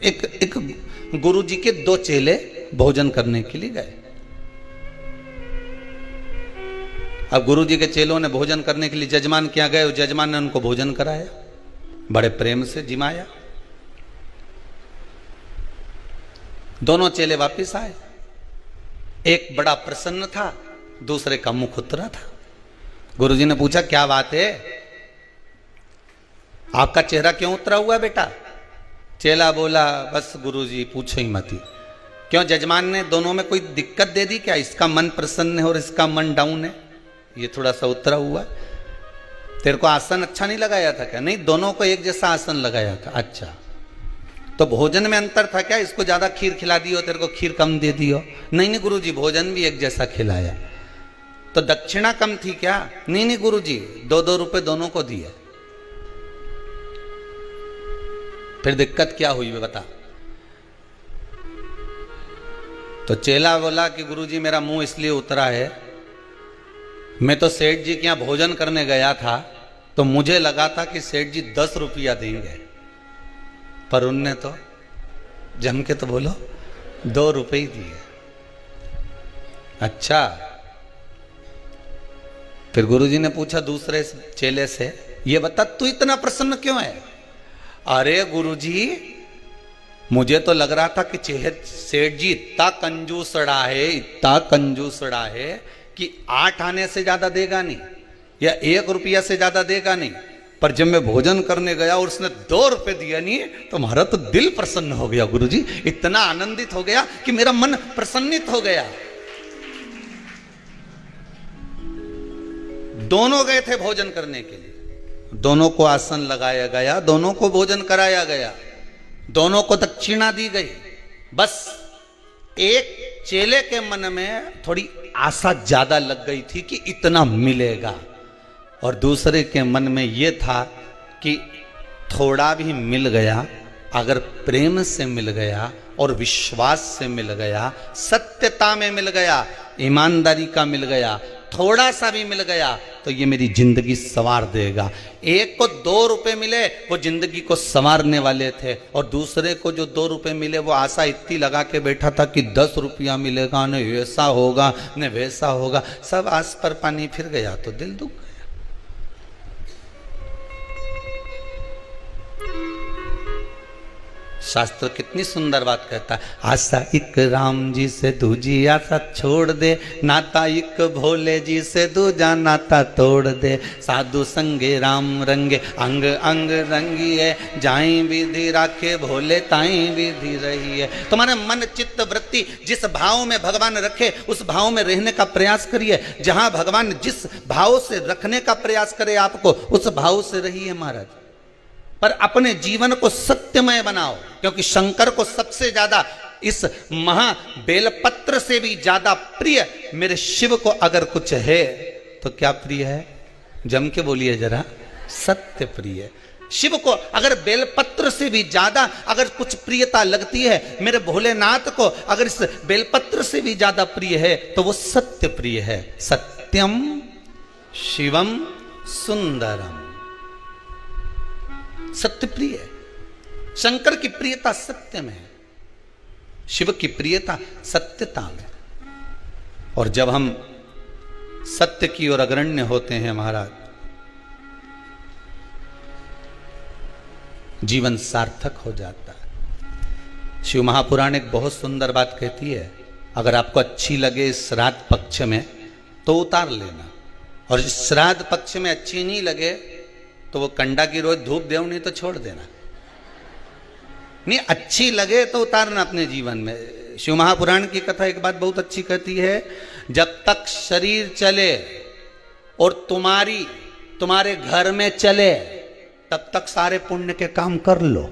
एक गुरु जी के 2 चेले भोजन करने के लिए गए। अब गुरु जी के चेलों ने भोजन करने के लिए जजमान के यहाँ गए, और जजमान ने उनको भोजन कराया, बड़े प्रेम से जिमाया। दोनों चेले वापिस आए, एक बड़ा प्रसन्न था, दूसरे का मुख उतरा था। गुरु जी ने पूछा, क्या बात है, आपका चेहरा क्यों उतरा हुआ है बेटा? चेला बोला, बस गुरु जी पूछो ही मत। क्यों, जजमान ने दोनों में कोई दिक्कत दे दी क्या? इसका मन प्रसन्न है और इसका मन डाउन है, ये थोड़ा सा उतरा हुआ है। तेरे को आसन अच्छा नहीं लगाया था क्या? नहीं, दोनों को एक जैसा आसन लगाया था। अच्छा, तो भोजन में अंतर था क्या? इसको ज्यादा खीर खिला दियो, तेरे को खीर कम दे दियो? नहीं नहीं गुरु जी, भोजन भी एक जैसा खिलाया। तो दक्षिणा कम थी क्या? नहीं नहीं गुरु जी, 2-2 रुपए दोनों को दिए। फिर दिक्कत क्या हुई बता? तो चेला बोला कि गुरुजी मेरा मुंह इसलिए उतरा है, मैं तो सेठ जी के यहां भोजन करने गया था, तो मुझे लगा था कि सेठ जी 10 रुपया देंगे, पर उनने तो जम के तो बोलो 2 रुपए ही दिए। अच्छा, फिर गुरुजी ने पूछा दूसरे चेले से, ये बता तू इतना प्रसन्न क्यों है? अरे गुरुजी, मुझे तो लग रहा था कि सेठ जी इतना कंजूसड़ा है, इतना कंजूसड़ा है कि 8 आने से ज्यादा देगा नहीं, या 1 रुपया से ज्यादा देगा नहीं। पर जब मैं भोजन करने गया और उसने 2 रुपए दिया नहीं, तो हमारा तो दिल प्रसन्न हो गया गुरुजी, इतना आनंदित हो गया कि मेरा मन प्रसन्नित हो गया। दोनों गए थे भोजन करने के लिए, दोनों को आसन लगाया गया, दोनों को भोजन कराया गया, दोनों को दक्षिणा दी गई। बस एक चेले के मन में थोड़ी आशा ज्यादा लग गई थी कि इतना मिलेगा, और दूसरे के मन में यह था कि थोड़ा भी मिल गया, अगर प्रेम से मिल गया और विश्वास से मिल गया, सत्यता में मिल गया, ईमानदारी का मिल गया, थोड़ा सा भी मिल गया, तो ये मेरी जिंदगी संवार देगा। एक को 2 रुपए मिले, वो जिंदगी को संवारने वाले थे, और दूसरे को जो 2 रुपए मिले, वो आशा इतनी लगा के बैठा था कि 10 रुपया मिलेगा, न ऐसा होगा न वैसा होगा। सब आस पर पानी फिर गया तो दिल दुख गया। शास्त्र कितनी सुंदर बात कहता है, आशा एक राम जी से दूजी आशा छोड़ दे, नाता एक भोले जी से दूजा नाता तोड़ दे, साधु संगे राम रंगे अंग अंग रंगिए, जाई विधि राखे भोले ताई विधि रही है। तुम्हारे मन चित्त वृत्ति जिस भाव में भगवान रखे, उस भाव में रहने का प्रयास करिए। जहां भगवान जिस भाव से रखने का प्रयास करे आपको, उस भाव से रहिए महाराज। पर अपने जीवन को सत्यमय बनाओ, क्योंकि शंकर को सबसे ज्यादा, इस महा बेलपत्र से भी ज्यादा प्रिय मेरे शिव को अगर कुछ है तो क्या प्रिय है? जम के बोलिए जरा, सत्य प्रिय। शिव को अगर बेलपत्र से भी ज्यादा अगर कुछ प्रियता लगती है, मेरे भोलेनाथ को अगर इस बेलपत्र से भी ज्यादा प्रिय है, तो वो सत्य प्रिय है। सत्यम शिवम सुंदरम, सत्य प्रिय है। शंकर की प्रियता सत्य में है, शिव की प्रियता सत्यता में। और जब हम सत्य की ओर अग्रण्य होते हैं महाराज, जीवन सार्थक हो जाता है। शिव महापुराण एक बहुत सुंदर बात कहती है, अगर आपको अच्छी लगे श्राद्ध पक्ष में तो उतार लेना, और श्राद्ध पक्ष में अच्छी नहीं लगे तो वो कंडा की रोज धूप देव, नहीं तो छोड़ देना। नहीं, अच्छी लगे तो उतारना अपने जीवन में। शिव महापुराण की कथा एक बात बहुत अच्छी कहती है, जब तक शरीर चले और तुम्हारे घर में चले, तब तक सारे पुण्य के काम कर लो।